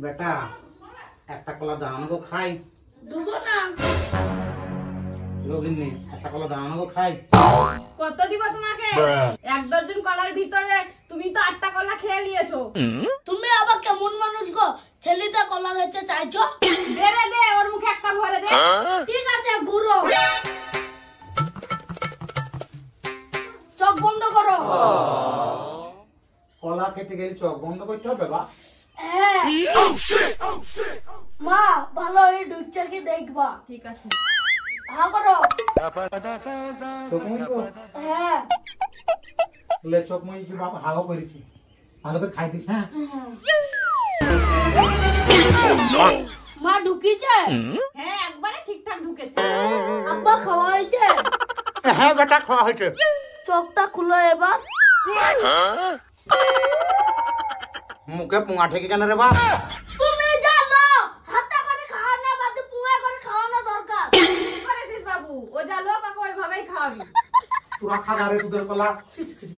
বেটা একটা কলা দাঁড়ানো গো খাই। দুগো না যোগিনী একটা কলা দাঁড়ানো গো খাই। কত দিব তোমাকে? এক দর্জন কলার ভিতরে তুমি তো 8টা কলা খেয়ে নিয়েছো। তুমি আবার কেমন মানুষ গো? ছেলেটা কলা খেতে চাইছো? বেরে দে, ওর মুখে একটা ভরে দে। ঠিক আছে ঘুরো, চোখ বন্ধ করো। কলা খেতে গেলে চোখ বন্ধ করতে হবে বা? হ্যাঁ মা ভালো হয়ে ঢুকছে কি দেখবা। ঠিক আছে, হা করো। চোখ মুছবো? হ্যাঁ লে চোখ মুছছি বাবা, হাও করেছি। ভালো করে খাইতিস। হ্যাঁ মা ঢুকিছে? হ্যাঁ একবারে ঠিকঠাক ঢুকেছে। আব্বা খাওয়া হয়েছে? হ্যাঁ বেটা খাওয়া হয়েছে। চোখটা খুলো এবার। মুখে পুঙা ঠেকে কেন রে বা? তুমি জানো হাতে করে খাওয়ানো বাদে পুঙ্গা করে খাওয়ানো দরকার। ঠিক করেছিস বাবু, ও যা লোক ওকে ওইভাবেই খাওয়াবি। তোরা খাগারে দুধের কলা। ছি, ছি, ছি।